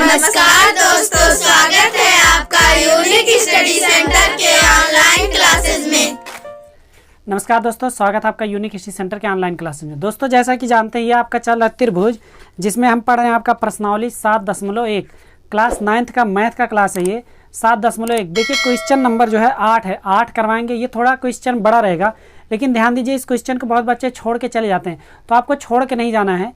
नमस्कार दोस्तों, स्वागत है आपका यूनिक स्टडी सेंटर के ऑनलाइन क्लासेस में। नमस्कार दोस्तों, स्वागत है आपका यूनिक स्टडी सेंटर के ऑनलाइन क्लासेस में। दोस्तों जैसा कि जानते हैं ये आपका चल रहा है त्रिभुज, जिसमें हम पढ़ रहे हैं आपका प्रश्नावली 7.1 क्लास 9th का मैथ का क्लास है ये 7.1। देखिए क्वेश्चन नंबर जो है 8 है, 8 करवाएंगे। ये थोड़ा क्वेश्चन बड़ा रहेगा, लेकिन ध्यान दीजिए इस क्वेश्चन को बहुत बच्चे छोड़ के चले जाते हैं, तो आपको छोड़ के नहीं जाना है।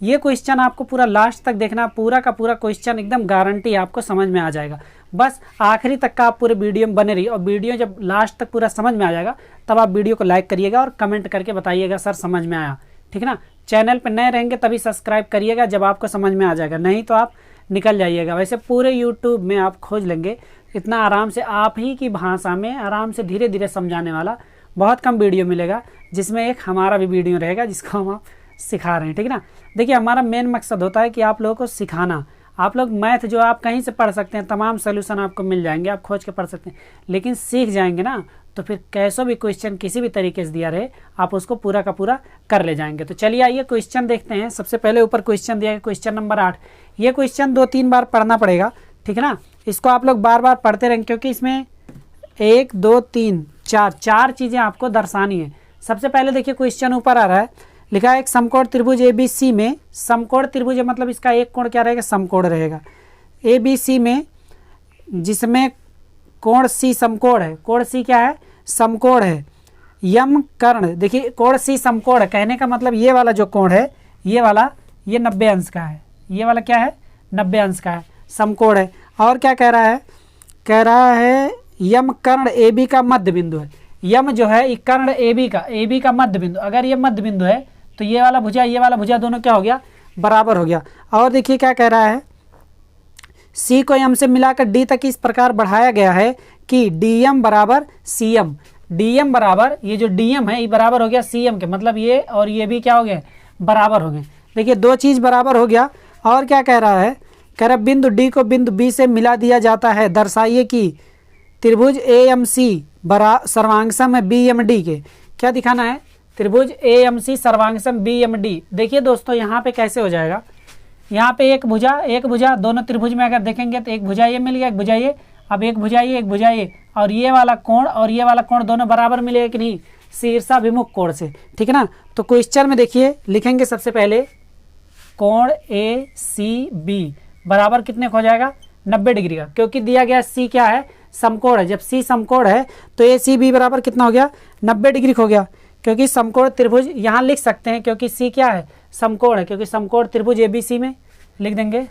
ये क्वेश्चन आपको पूरा लास्ट तक देखना, पूरा का पूरा क्वेश्चन एकदम गारंटी आपको समझ में आ जाएगा। बस आखिरी तक का आप पूरे वीडियो में बने रहिए, और वीडियो जब लास्ट तक पूरा समझ में आ जाएगा तब आप वीडियो को लाइक करिएगा और कमेंट करके बताइएगा सर समझ में आया, ठीक है ना। चैनल पर नए रहेंगे तभी सब्सक्राइब करिएगा जब आपको समझ में आ जाएगा, नहीं तो आप निकल जाइएगा। वैसे पूरे यूट्यूब में आप खोज लेंगे, इतना आराम से आप ही की भाषा में आराम से धीरे धीरे समझाने वाला बहुत कम वीडियो मिलेगा, जिसमें एक हमारा भी वीडियो रहेगा जिसको हम आप सिखा रहे हैं, ठीक है ना। देखिए हमारा मेन मकसद होता है कि आप लोगों को सिखाना। आप लोग मैथ जो आप कहीं से पढ़ सकते हैं, तमाम सोल्यूशन आपको मिल जाएंगे, आप खोज के पढ़ सकते हैं, लेकिन सीख जाएंगे ना तो फिर कैसो भी क्वेश्चन किसी भी तरीके से दिया रहे आप उसको पूरा का पूरा कर ले जाएंगे। तो चलिए आइए क्वेश्चन देखते हैं। सबसे पहले ऊपर क्वेश्चन दिया है, क्वेश्चन नंबर 8। ये क्वेश्चन 2-3 बार पढ़ना पड़ेगा, ठीक है ना। इसको आप लोग बार बार पढ़ते रहेंगे, क्योंकि इसमें 1 2 3 4 चीज़ें आपको दर्शानी है। सबसे पहले देखिए क्वेश्चन ऊपर आ रहा है, लिखा है एक समकोण त्रिभुज ABC में, समकोण त्रिभुज है मतलब इसका एक कोण क्या रहेगा, समकोण रहेगा। ABC में जिसमें कोण C समकोण है, कोण C क्या है, समकोण है। यम कर्ण, देखिए कोण C समकोण है, कहने का मतलब ये वाला जो कोण है ये वाला, ये 90 अंश का है। ये वाला क्या है, 90 अंश का है, समकोण है। और क्या कह रहा है, कह रहा है यम कर्ण AB का मध्य बिंदु है। यम जो है कर्ण AB का मध्य बिंदु, अगर ये मध्य बिंदु है तो ये वाला भुजा ये वाला भुजा दोनों क्या हो गया, बराबर हो गया। और देखिए क्या कह रहा है, C को M से मिलाकर D तक इस प्रकार बढ़ाया गया है कि DM बराबर CM। DM बराबर, ये जो DM है ये बराबर हो गया CM के, मतलब ये और ये भी क्या हो गए, बराबर हो गए। देखिए दो चीज़ बराबर हो गया। और क्या कह रहा है, कह रहा बिंदु D को बिंदु B से मिला दिया जाता है। दर्शाइए कि त्रिभुज AMC सर्वांगसम है BMD के। क्या दिखाना है, त्रिभुज AMC सर्वांगसम BMD। देखिए दोस्तों यहाँ पे कैसे हो जाएगा, यहाँ पे एक भुजा दोनों त्रिभुज में अगर देखेंगे तो एक भुजा ये मिल गया, एक भुजा ये, अब एक भुजा ये, और ये वाला कोण और ये वाला कोण दोनों बराबर मिलेगा कि नहीं, शीर्षाभिमुख कोण से, ठीक है ना। तो क्वेश्चन में देखिए लिखेंगे सबसे पहले कोण ACB बराबर कितने को हो जाएगा, 90 डिग्री का, क्योंकि दिया गया C क्या है, समकोण है। जब C समकोण है तो ACB बराबर कितना हो गया, 90 डिग्री हो गया, क्योंकि समकोण त्रिभुज यहाँ लिख सकते हैं, क्योंकि C क्या है, समकोण है, क्योंकि समकोण त्रिभुज ABC में लिख देंगे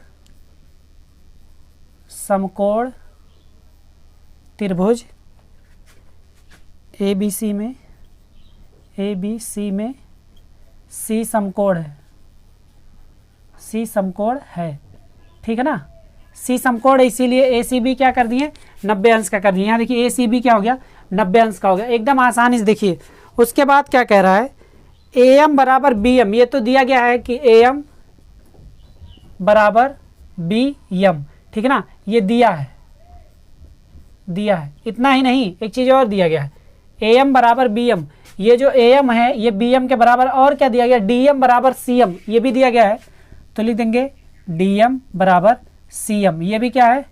समकोण त्रिभुज ABC में C समकोण है, C समकोण है, ठीक है ना। C समकोण है, इसीलिए ACB क्या कर दिए, 90 अंश का कर दिए। यहाँ देखिए ACB क्या हो गया, 90 अंश का हो गया, एकदम आसानी से। देखिए उसके बाद क्या कह रहा है, AM बराबर BM, ये तो दिया गया है कि AM बराबर BM, ठीक है ना, ये दिया है। इतना ही नहीं, एक चीज़ और दिया गया है, AM बराबर BM, ये जो AM है ये BM के बराबर, और क्या दिया गया, DM बराबर CM, ये भी दिया गया है। तो लिख देंगे DM बराबर CM, ये भी क्या है,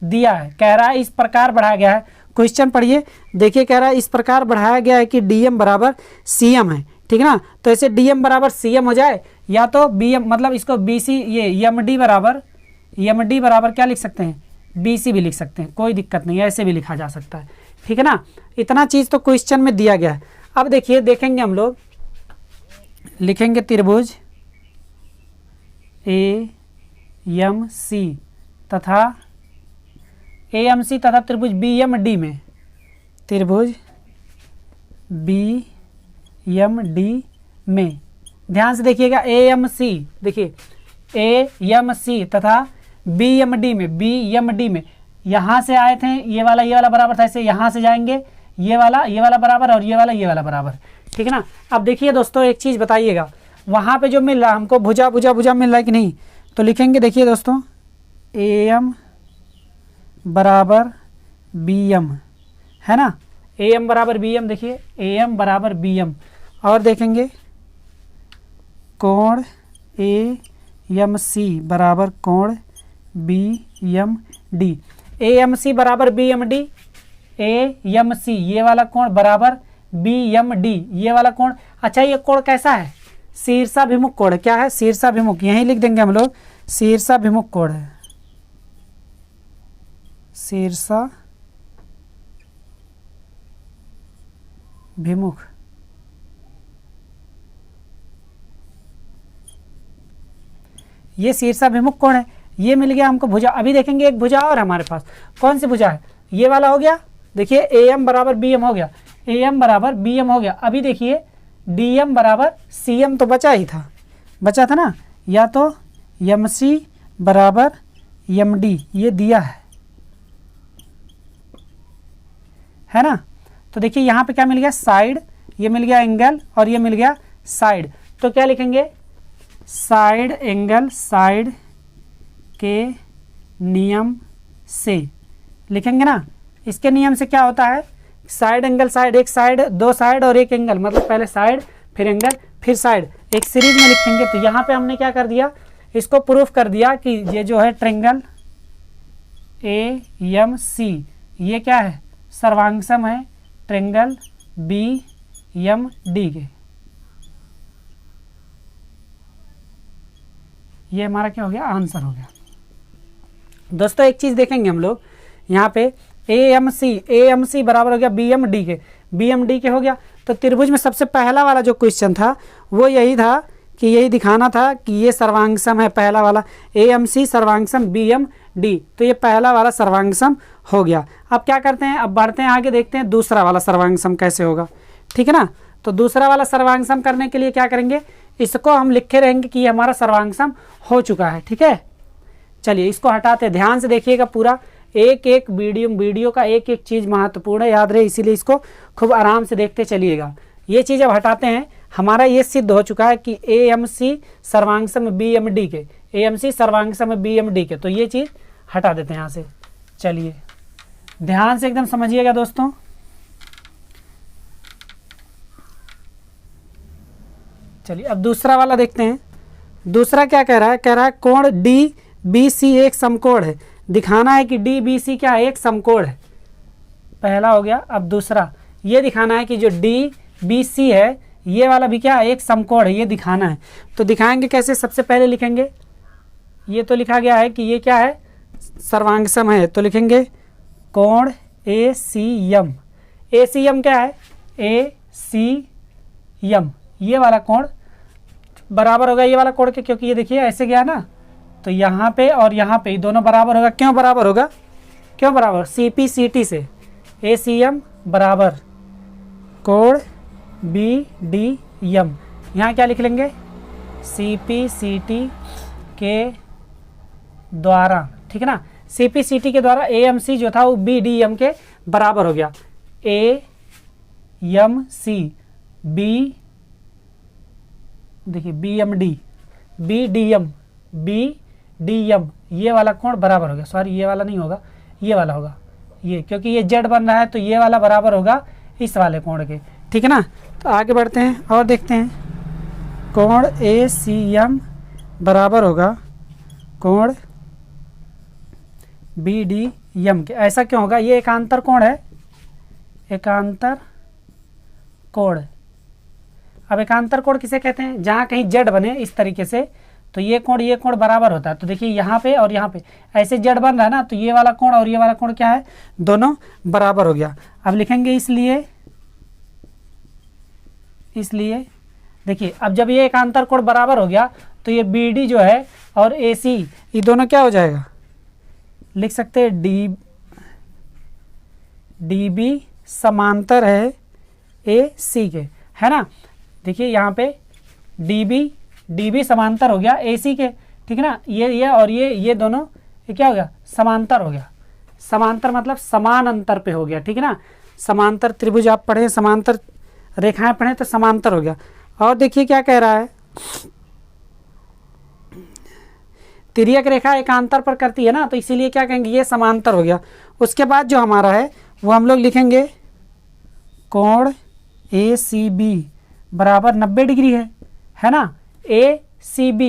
दिया है। कह रहा है इस प्रकार बढ़ाया गया है, क्वेश्चन पढ़िए, देखिए कह रहा है इस प्रकार बढ़ाया गया है कि DM बराबर CM है, ठीक है ना। तो ऐसे DM बराबर CM हो जाए, या तो BM मतलब इसको BC, ये MD बराबर क्या लिख सकते हैं, BC भी लिख सकते हैं, कोई दिक्कत नहीं है, ऐसे भी लिखा जा सकता है, ठीक है ना। इतना चीज़ तो क्वेश्चन में दिया गया है। अब देखिए देखेंगे हम लोग, लिखेंगे त्रिभुज AMC तथा त्रिभुज BMD में, त्रिभुज BMD में ध्यान से देखिएगा, AMC देखिए AMC तथा BMD में यहाँ से आए थे, ये वाला बराबर था, ऐसे यहाँ से जाएंगे ये वाला बराबर और ये वाला बराबर, ठीक है ना। अब देखिए दोस्तों एक चीज़ बताइएगा, वहाँ पे जो मिल रहा है हमको भुजा मिल रहा है कि नहीं, तो लिखेंगे देखिए दोस्तों AM बराबर BM है ना, AM बराबर BM, देखिए AM बराबर BM। और देखेंगे कोण AMC बराबर कोण BMD, AMC बराबर BMD, AMC ये वाला कोण बराबर BMD ये वाला कोण। अच्छा ये कोण कैसा है? शीर्षाभिमुख कोण है। क्या है? शीर्षाभिमुख, यहीं लिख देंगे हम लोग, शीर्षाभिमुख कोण है, शीर्षाभिमुख। ये शीर्षाभिमुख कोण है। ये मिल गया हमको भुजा। अभी देखेंगे एक भुजा और हमारे पास, कौन सी भुजा है? ये वाला हो गया। देखिए AM बराबर BM हो गया, AM बराबर BM हो गया। अभी देखिए DM बराबर CM तो बचा ही था, बचा था ना, या तो MC बराबर MD ये दिया है ना। तो देखिए यहाँ पे क्या मिल गया? साइड, ये मिल गया एंगल और ये मिल गया साइड। तो क्या लिखेंगे? साइड एंगल, साइड के नियम से लिखेंगे ना। इसके नियम से क्या होता है? साइड एंगल, साइड, एक साइड, दो साइड और एक एंगल, मतलब पहले साइड फिर एंगल फिर साइड, एक सीरीज में लिखेंगे। तो यहाँ पे हमने क्या कर दिया? इसको प्रूफ कर दिया कि ये जो है ट्रायंगल AMC ये क्या है? सर्वांगसम है ट्रायंगल BMD के। ये हमारा क्या हो गया? आंसर हो गया। दोस्तों एक चीज़ देखेंगे हम लोग यहाँ पे, AMC बराबर हो गया BMD के, BMD के हो गया। तो त्रिभुज में सबसे पहला वाला जो क्वेश्चन था वो यही था कि यही दिखाना था कि ये सर्वांगसम है, पहला वाला AMC सर्वांगसम BMD। तो ये पहला वाला सर्वांगसम हो गया। अब क्या करते हैं? अब बढ़ते हैं आगे, देखते हैं दूसरा वाला सर्वांगसम कैसे होगा। ठीक है ना। तो दूसरा वाला सर्वांगसम करने के लिए क्या करेंगे? इसको हम लिखे रहेंगे कि ये हमारा सर्वांगसम हो चुका है। ठीक है, चलिए इसको हटाते हैं। ध्यान से देखिएगा पूरा, एक एक वीडियो का एक एक चीज़ महत्वपूर्ण है, याद रहे, इसीलिए इसको खूब आराम से देखते चलिएगा। ये चीज़ अब हटाते हैं। हमारा ये सिद्ध हो चुका है कि AMC सर्वांगसम BMD के, AMC सर्वांगसम BMD के। तो ये चीज़ हटा देते हैं यहाँ से। चलिए ध्यान से एकदम समझिएगा दोस्तों। चलिए अब दूसरा वाला देखते हैं। दूसरा क्या कह रहा है? कह रहा है कोण DBC एक समकोण है। दिखाना है कि DBC क्या है? एक समकोण है। पहला हो गया। अब दूसरा ये दिखाना है कि जो DBC है ये वाला भी क्या है? एक समकोण है, ये दिखाना है। तो दिखाएंगे कैसे? सबसे पहले लिखेंगे, ये तो लिखा गया है कि ये क्या है? सर्वांगसम है। तो लिखेंगे कोण ACM। ACM क्या है? ACM ये वाला कोण बराबर होगा ये वाला कोण के, क्योंकि ये देखिए ऐसे गया ना, तो यहाँ पे और यहाँ पे दोनों बराबर होगा। क्यों बराबर होगा? क्यों बराबर? CP/CT से। ACM बराबर कोण BDM। यहाँ क्या लिख लेंगे? CP/CT के द्वारा। ठीक है ना, CP/CT के द्वारा AMC जो था वो BDM के बराबर हो गया। AMC देखिए BMD BDM ये वाला कोण बराबर हो गया। सॉरी ये वाला नहीं होगा, ये वाला होगा, ये, क्योंकि ये Z बन रहा है तो ये वाला बराबर होगा इस वाले कोण के। ठीक है ना। तो आगे बढ़ते हैं और देखते हैं। कोण ACM बराबर होगा कोण BDM के। ऐसा क्यों होगा? ये एकांतर कोण है, एकांतर कोण। अब एकांतर कोण किसे कहते हैं? जहाँ कहीं Z बने इस तरीके से, तो ये कोण बराबर होता है। तो देखिए यहाँ पे और यहाँ पे ऐसे Z बन रहा है ना, तो ये वाला कोण और ये वाला कोण क्या है? दोनों बराबर हो गया। अब लिखेंगे इसलिए देखिए, अब जब ये एकांतर कोण बराबर हो गया तो ये BD जो है और AC ये दोनों क्या हो जाएगा? लिख सकते हैं DB समांतर है AC के, है ना। देखिए यहाँ पे DB समांतर हो गया AC के। ठीक है ना। ये और ये दोनों ये क्या हो गया? समांतर हो गया। समांतर मतलब समान अंतर पे हो गया। ठीक है ना। समांतर त्रिभुज आप पढ़े, समांतर रेखाएं पढ़े तो समांतर हो गया। और देखिए क्या कह रहा है? तिर्यक रेखा एकांतर पर करती है ना, तो इसीलिए क्या कहेंगे? ये समांतर हो गया। उसके बाद जो हमारा है वो हम लोग लिखेंगे कोण ACB बराबर 90 डिग्री है ना। ACB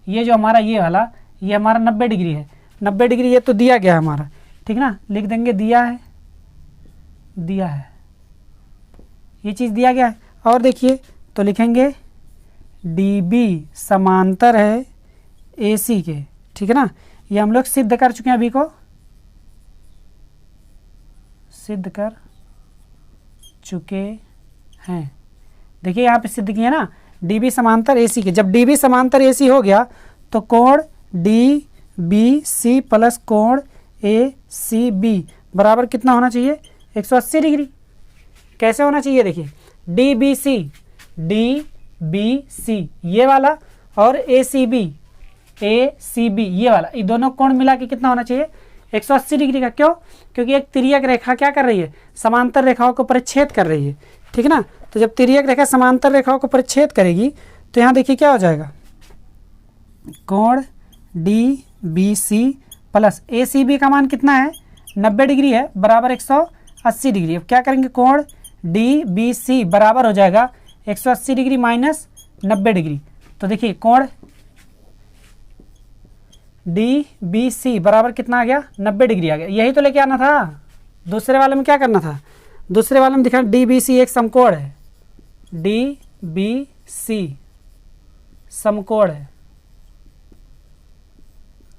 ये जो हमारा ये वाला ये हमारा 90 डिग्री है, 90 डिग्री ये तो दिया गया है हमारा, ठीक ना, लिख देंगे दिया है, दिया है, ये चीज़ दिया गया है। और देखिए तो लिखेंगे DB समांतर है AC के, ठीक है ना, ये हम लोग सिद्ध कर चुके हैं, अभी को सिद्ध कर चुके हैं। देखिए यहाँ पे सिद्ध किए ना, DB समांतर AC के। जब DB समांतर AC हो गया तो कोण DBC प्लस कोण ACB बराबर कितना होना चाहिए, 180 डिग्री। कैसे होना चाहिए, देखिए DBC ये वाला और ACB ये वाला, ये दोनों कोण मिला के कितना होना चाहिए, 180 डिग्री का। क्यों, क्योंकि एक तिर्यक रेखा क्या कर रही है, समांतर रेखाओं को परिच्छेद कर रही है, ठीक है ना। तो जब तिर्यक रेखा समांतर रेखाओं को परिच्छेद करेगी तो यहाँ देखिए क्या हो जाएगा, कोण DBC प्लस ACB का मान कितना है, 90 डिग्री है, बराबर 180 डिग्री। अब क्या करेंगे, कोण DBC बराबर हो जाएगा 180 डिग्री माइनस 90 डिग्री। तो देखिए कोण DBC बराबर कितना आ गया, 90 डिग्री आ गया। यही तो लेके आना था, दूसरे वाले में क्या करना था, दूसरे वाले में दिखा DBC एक समकोण है, DBC समकोण है।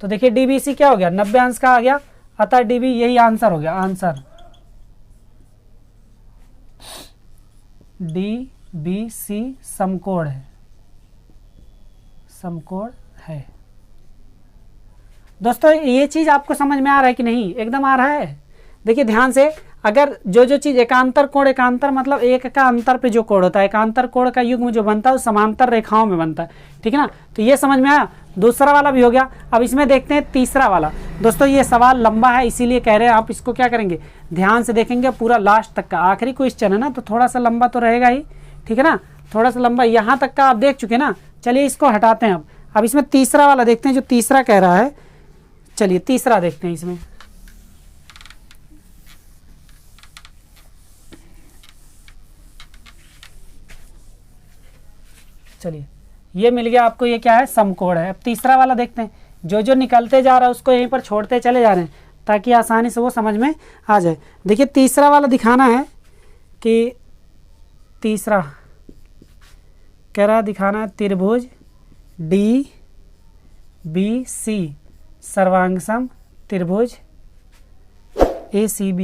तो देखिए DBC क्या हो गया, 90 अंश का आ गया, अतः DB यही आंसर हो गया, आंसर DBC समकोण है, समकोण है। दोस्तों ये चीज़ आपको समझ में आ रहा है कि नहीं, एकदम आ रहा है। देखिए ध्यान से, अगर जो चीज़ एकांतर कोण, एकांतर मतलब एक का अंतर पे जो कोण होता है, एकांतर कोण का युग्म जो बनता है वो समांतर रेखाओं में बनता है, ठीक है ना। तो ये समझ में आया, दूसरा वाला भी हो गया। अब इसमें देखते हैं तीसरा वाला। दोस्तों ये सवाल लंबा है, इसीलिए कह रहे हैं आप इसको क्या करेंगे, ध्यान से देखेंगे पूरा लास्ट तक का। आखिरी क्वेश्चन है ना, तो थोड़ा सा लंबा तो रहेगा ही, ठीक है ना, थोड़ा सा लंबा। यहाँ तक का आप देख चुके ना, चलिए इसको हटाते हैं। अब इसमें तीसरा वाला देखते हैं, जो तीसरा कह रहा है। चलिए तीसरा देखते हैं इसमें। चलिए ये मिल गया आपको, ये क्या है, समकोण है। अब तीसरा वाला देखते हैं, जो निकलते जा रहा है उसको यहीं पर छोड़ते चले जा रहे हैं ताकि आसानी से वो समझ में आ जाए। देखिए तीसरा वाला दिखाना है कि तीसरा कह रहा दिखाना है त्रिभुज DBC सर्वांगसम त्रिभुज ACB।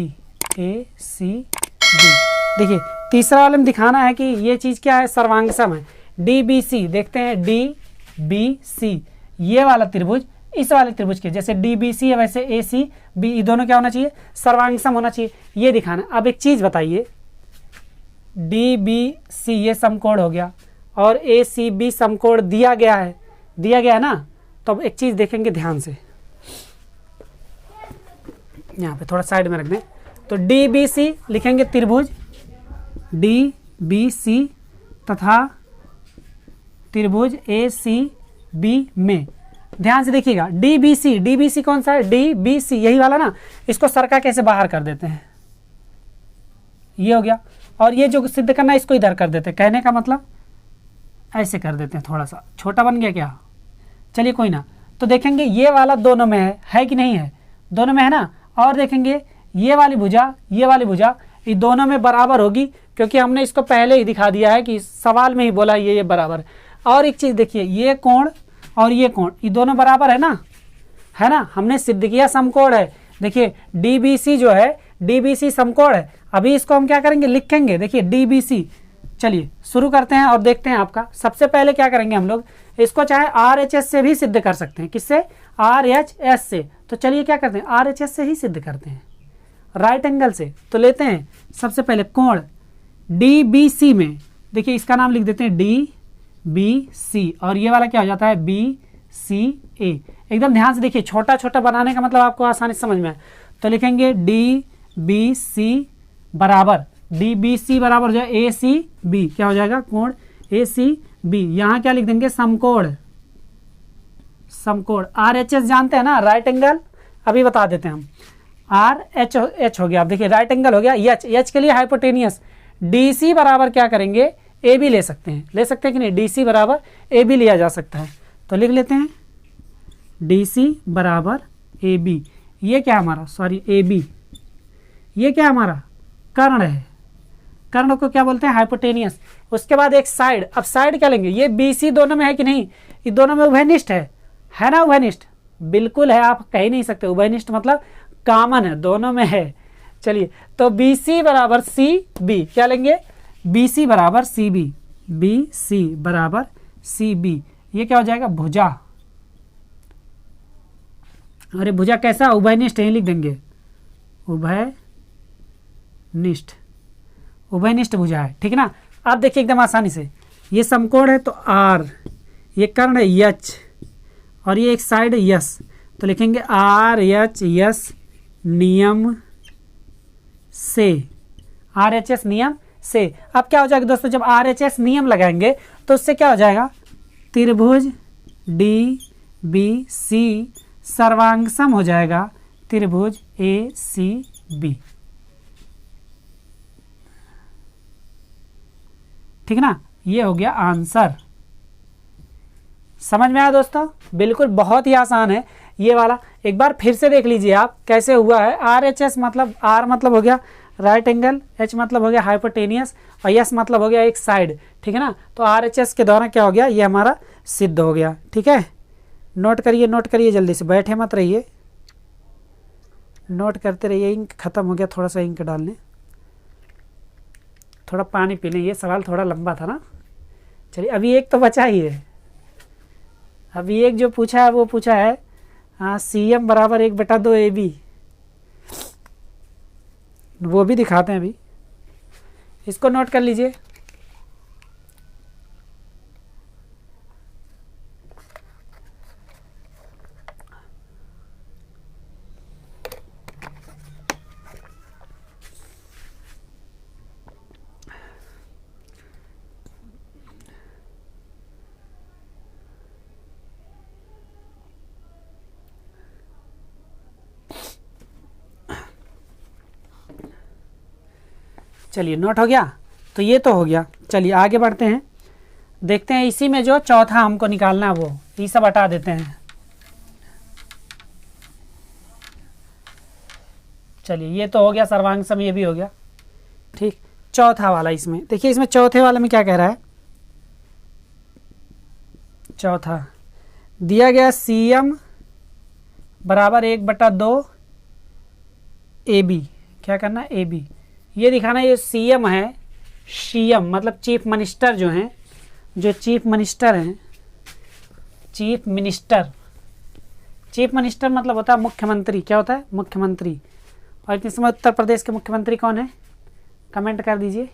देखिए तीसरा वाले में दिखाना है कि ये चीज़ क्या है, सर्वांगसम है। DBC देखते हैं, DBC ये वाला त्रिभुज इस वाले त्रिभुज के जैसे DBC है वैसे ACB, ये दोनों क्या होना चाहिए, सर्वांगसम होना चाहिए, ये दिखाना। अब एक चीज़ बताइए, DBC ये समकोण हो गया और ACB समकोण दिया गया है, दिया गया है ना। तो अब एक चीज़ देखेंगे ध्यान से, यहाँ पे थोड़ा साइड में रख दें। तो DBC लिखेंगे त्रिभुज DBC तथा त्रिभुज ACB में। ध्यान से देखिएगा, DBC कौन सा है, DBC यही वाला ना, इसको सरका कैसे बाहर कर देते हैं, ये हो गया। और ये जो सिद्ध करना है इसको इधर कर देते हैं, कहने का मतलब ऐसे कर देते हैं, थोड़ा सा छोटा बन गया क्या, चलिए कोई ना। तो देखेंगे ये वाला दोनों में है कि नहीं है, दोनों में है ना। और देखेंगे ये वाली भुजा, ये वाली भुजा, ये दोनों में बराबर होगी, क्योंकि हमने इसको पहले ही दिखा दिया है कि सवाल में ही बोला ये बराबर है। और एक चीज़ देखिए, ये कोण और ये कोण, ये दोनों बराबर है ना, है ना, हमने सिद्ध किया समकोण है। देखिए DBC जो है, DBC समकोण है। अभी इसको हम क्या करेंगे, लिखेंगे। देखिए DBC, चलिए शुरू करते हैं और देखते हैं आपका। सबसे पहले क्या करेंगे हम लोग, इसको चाहे RHS से भी सिद्ध कर सकते हैं। किससे, RHS से। तो चलिए क्या करते हैं, RHS से ही सिद्ध करते हैं, राइट एंगल से। तो लेते हैं सबसे पहले कोण DBC में, देखिए इसका नाम लिख देते हैं DBC, और ये वाला क्या हो जाता है BCA। एकदम ध्यान से देखिए, छोटा छोटा बनाने का मतलब आपको आसानी से समझ में आए। तो लिखेंगे DBC बराबर जो है ACB, क्या हो जाएगा, कोण ACB। यहाँ क्या लिख देंगे, समकोण। RHS जानते हैं ना, राइट एंगल, अभी बता देते हैं हम। RHS हो गया, अब देखिए राइट एंगल हो गया। H के लिए हाइपोटेनियस। DC बराबर क्या करेंगे, AB ले सकते हैं कि नहीं, DC बराबर AB लिया जा सकता है। तो लिख लेते हैं डी सी बराबर ए बी। ये क्या हमारा, सॉरी ए बी, ये क्या हमारा कर्ण है। कर्ण को क्या बोलते हैं, हाइपोटेनियस। उसके बाद एक साइड, अब साइड क्या लेंगे, ये बी सी दोनों में है कि नहीं, ये दोनों में उभयनिष्ठ है ना, उभयनिष्ठ बिल्कुल है, आप कह ही नहीं सकते, उभयनिष्ठ मतलब कॉमन है, दोनों में है। चलिए तो बी सी बराबर सी बी, क्या लेंगे, बी सी बराबर सी बी, बी सी बराबर सी बी, ये क्या हो जाएगा, भुजा। अरे भुजा कैसा, उभयनिष्ठ, यही लिख देंगे, उभयनिष्ठ, उभयनिष्ठ भुजा है, ठीक है ना। आप देखिए एकदम आसानी से, ये समकोण है तो आर, ये कर्ण है यच, और ये एक साइड है यस, तो लिखेंगे आर एच यस नियम से, आर एच एस नियम से। अब क्या हो जाएगा दोस्तों, जब आर एच एस नियम लगाएंगे तो उससे क्या हो जाएगा, त्रिभुज डी बी सी सर्वांगसम हो जाएगा त्रिभुज ए सी बी, ठीक है ना। ये हो गया आंसर। समझ में आया दोस्तों, बिल्कुल बहुत ही आसान है ये वाला। एक बार फिर से देख लीजिए आप कैसे हुआ है। आर एच एस मतलब, आर मतलब हो गया राइट एंगल, एच मतलब हो गया हाइपोटेनियस, और यस मतलब हो गया एक साइड, ठीक है ना। तो आर एच एस के द्वारा क्या हो गया, ये हमारा सिद्ध हो गया, ठीक है। नोट करिए, नोट करिए, जल्दी से बैठे मत रहिए, नोट करते रहिए। इंक खत्म हो गया, थोड़ा सा इंक डाल लें, थोड़ा पानी पी लें, ये सवाल थोड़ा लंबा था ना। चलिए अभी एक तो बचा ही है, अभी एक जो पूछा है वो पूछा है, हाँ सी एम बराबर 1/2 ए बी, वो भी दिखाते हैं अभी, इसको नोट कर लीजिए। चलिए नोट हो गया, तो ये तो हो गया। चलिए आगे बढ़ते हैं, देखते हैं इसी में जो चौथा हमको निकालना है वो, ये सब हटा देते हैं। चलिए ये तो हो गया सर्वांग सम, ये भी हो गया, ठीक। चौथा वाला इसमें देखिए, इसमें चौथे वाले में क्या कह रहा है, चौथा दिया गया सी एम बराबर 1/2 ए बी, क्या करना है, ए बी, ये दिखाना ये सीएम है, सीएम मतलब चीफ मिनिस्टर जो हैं, जो चीफ मिनिस्टर हैं, चीफ मिनिस्टर, चीफ मिनिस्टर मतलब होता है मुख्यमंत्री, क्या होता है, मुख्यमंत्री। और इस समय उत्तर प्रदेश के मुख्यमंत्री कौन है, कमेंट कर दीजिए,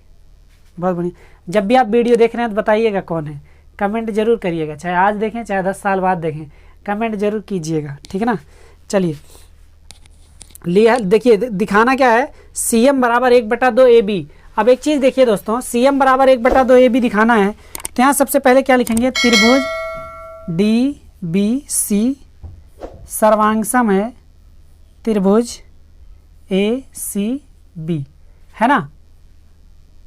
बहुत बढ़िया। जब भी आप वीडियो देख रहे हैं तो बताइएगा कौन है, कमेंट जरूर करिएगा, चाहे आज देखें चाहे 10 साल बाद देखें, कमेंट जरूर कीजिएगा, ठीक है ना। चलिए लिया, देखिए दिखाना क्या है, सी एम बराबर 1/2 ए बी। अब एक चीज़ देखिए दोस्तों, सी एम बराबर 1/2 ए बी दिखाना है तो यहाँ सबसे पहले क्या लिखेंगे, त्रिभुज डी बी सी सर्वांगसम है त्रिभुज ए सी बी, है ना,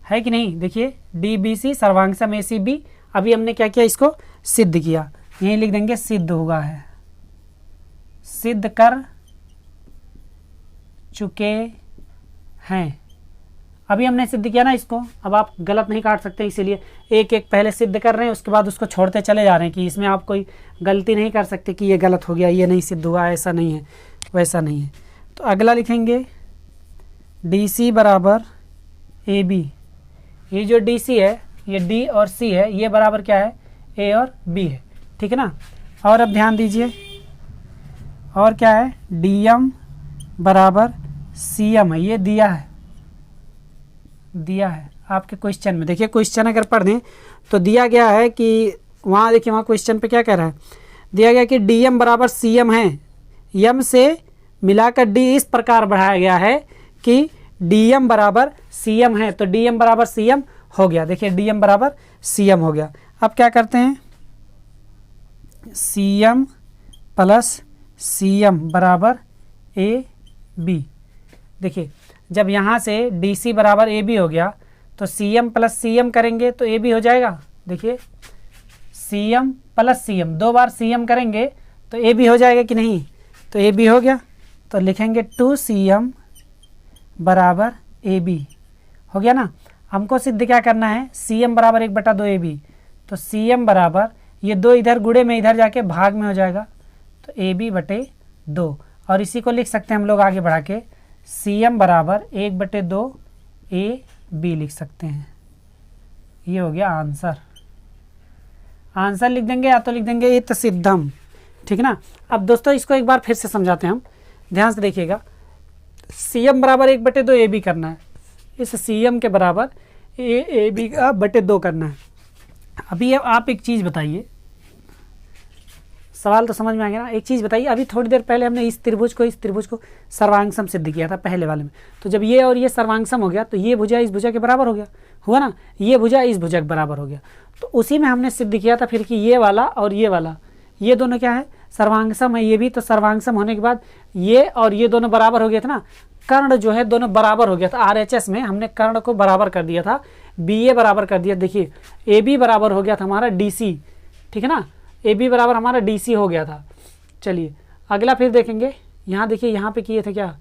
है कि नहीं। देखिए डी बी सी सर्वांगसम ए सी बी, अभी हमने क्या किया, इसको सिद्ध किया, यहीं लिख देंगे सिद्ध हुआ है, सिद्ध कर चुके हैं। अभी हमने सिद्ध किया ना इसको, अब आप गलत नहीं काट सकते, इसीलिए एक एक पहले सिद्ध कर रहे हैं, उसके बाद उसको छोड़ते चले जा रहे हैं कि इसमें आप कोई गलती नहीं कर सकते कि ये गलत हो गया, ये नहीं सिद्ध हुआ, ऐसा नहीं है, वैसा नहीं है। तो अगला लिखेंगे डी सी बराबर ए बी, ये जो डी सी है, ये डी और सी है, ये बराबर क्या है, ए और बी है, ठीक है ना। और अब ध्यान दीजिए, और क्या है, डी एम बराबर सी एम है, ये दिया है, दिया है आपके क्वेश्चन में। देखिए क्वेश्चन अगर पढ़ दें तो दिया गया है कि वहाँ देखिए, वहाँ क्वेश्चन पे क्या कह रहा है, दिया गया कि डी एम बराबर सी एम है, एम से मिलाकर डी इस प्रकार बढ़ाया गया है कि डी एम बराबर सी एम है, तो डी एम बराबर सी एम हो गया। देखिए डी एम बराबर सी एम हो गया। अब क्या करते हैं, C M plus C M बराबर ए बी। देखिए जब यहाँ से डी सी बराबर ए बी हो गया तो C M plus C M करेंगे तो ए बी हो जाएगा। देखिए C M plus C M, 2 बार सी एम करेंगे तो ए बी हो जाएगा कि नहीं, तो ए बी हो गया, तो लिखेंगे 2cm बराबर ए बी, हो गया ना। हमको सिद्ध क्या करना है, cm बराबर 1/2 ए बी, तो cm बराबर ये 2 इधर गुणे में इधर जाके भाग में हो जाएगा, तो ए बी बटे 2, और इसी को लिख सकते हैं हम लोग आगे बढ़ा के cm बराबर 1/2 ए बी लिख सकते हैं। ये हो गया आंसर। आंसर लिख देंगे या तो लिख देंगे इत सिद्धम, ठीक ना। अब दोस्तों इसको एक बार फिर से समझाते हैं हम, ध्यान से देखिएगा। cm बराबर 1/2 ए बी करना है, इस cm के बराबर ए बी का बटे 2 करना है। अभी आप एक चीज़ बताइए, सवाल तो समझ में आ गया ना। एक चीज़ बताइए, अभी थोड़ी देर पहले हमने इस त्रिभुज को सर्वांगसम सिद्ध किया था पहले वाले में, तो जब ये और ये सर्वांगसम हो गया तो ये भुजा इस भुजा के बराबर हो गया, हुआ ना, ये भुजा इस भुजा के बराबर हो गया। तो उसी में हमने सिद्ध किया था फिर कि ये वाला और ये वाला, ये दोनों क्या है, सर्वांगसम है। ये भी तो सर्वांगसम होने के बाद ये और ये दोनों बराबर हो गया था ना, कर्ण जो है दोनों बराबर हो गया था। RHS में हमने कर्ण को बराबर कर दिया था, BA बराबर कर दिया। देखिए AB बराबर हो गया था हमारा DC, ठीक है ना, AB बराबर हमारा DC हो गया था। चलिए अगला फिर देखेंगे, यहाँ देखिए यहाँ पे किए थे क्या,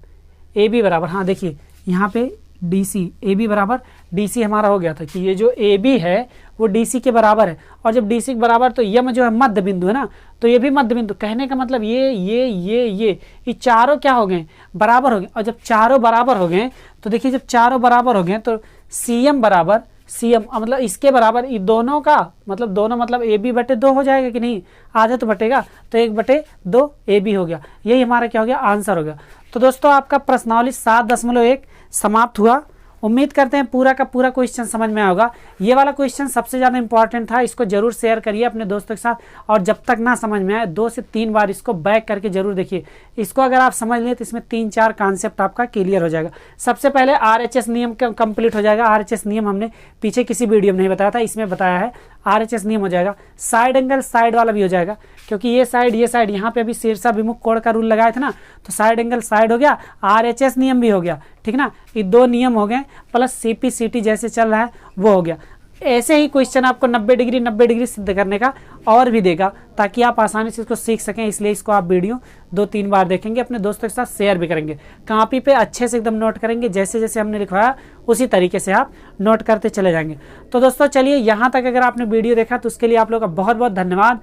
AB बराबर, हाँ देखिए यहाँ पे DC, AB बराबर DC हमारा हो गया था कि ये जो AB है वो DC के बराबर है, और जब DC के बराबर तो यम जो है मध्य बिंदु है ना, तो ये भी मध्य बिंदु। कहने का मतलब ये चारों क्या हो गए, बराबर हो गए। और जब चारों बराबर हो गए तो देखिए जब चारों बराबर हो गए तो CM बराबर CM, मतलब इसके बराबर ये दोनों का मतलब दोनों मतलब AB बटे 2 हो जाएगा कि नहीं, आधा तो बटेगा, तो 1/2 AB हो गया। यही हमारा क्या हो गया, आंसर हो गया। तो दोस्तों आपका प्रश्नावली 7.1 समाप्त हुआ। उम्मीद करते हैं पूरा का पूरा क्वेश्चन समझ में आया होगा। ये वाला क्वेश्चन सबसे ज़्यादा इंपॉर्टेंट था, इसको जरूर शेयर करिए अपने दोस्तों के साथ, और जब तक ना समझ में आए 2 से 3 बार इसको बैक करके जरूर देखिए। इसको अगर आप समझ लें तो इसमें 3-4 कॉन्सेप्ट आपका क्लियर हो जाएगा। सबसे पहले RHS नियम कंप्लीट हो जाएगा। RHS नियम हमने पीछे किसी वीडियो में नहीं बताया था, इसमें बताया है। RHS नियम हो जाएगा, साइड एंगल साइड वाला भी हो जाएगा, क्योंकि ये साइड यहाँ पे अभी शीर्षाभिमुख कोण का रूल लगाए थे ना, तो साइड एंगल साइड हो गया, RHS नियम भी हो गया, ठीक ना। ये 2 नियम हो गए, प्लस CP/CT जैसे चल रहा है वो हो गया। ऐसे ही क्वेश्चन आपको 90 डिग्री सिद्ध करने का और भी देगा, ताकि आप आसानी से इसको सीख सकें। इसलिए इसको आप वीडियो 2-3 बार देखेंगे, अपने दोस्तों के साथ शेयर भी करेंगे, कॉपी पे अच्छे से एकदम नोट करेंगे, जैसे जैसे हमने लिखवाया उसी तरीके से आप नोट करते चले जाएंगे। तो दोस्तों चलिए, यहाँ तक अगर आपने वीडियो देखा तो उसके लिए आप लोगों का बहुत बहुत धन्यवाद।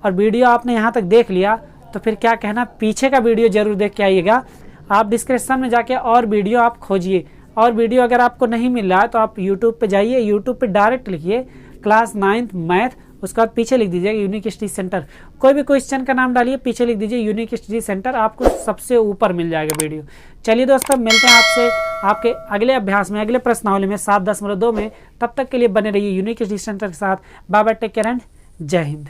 और वीडियो आपने यहाँ तक देख लिया तो फिर क्या कहना, पीछे का वीडियो जरूर देख के आइएगा। आप डिस्क्रिप्शन में जाके और वीडियो आप खोजिए, और वीडियो अगर आपको नहीं मिल रहा है तो आप यूट्यूब पे जाइए, यूट्यूब पे डायरेक्ट लिखिए क्लास 9th मैथ, उसके बाद पीछे लिख दीजिएगा यूनिक स्टडी सेंटर। कोई भी क्वेश्चन का नाम डालिए, पीछे लिख दीजिए यूनिक स्टडी सेंटर, आपको सबसे ऊपर मिल जाएगा वीडियो। चलिए दोस्तों, मिलते हैं आपसे आपके अगले अभ्यास में, अगले प्रश्नावली में 7.2 में। तब तक के लिए बने रहिए यूनिक स्टडी सेंटर के साथ। Bye bye, take care and जय हिंद।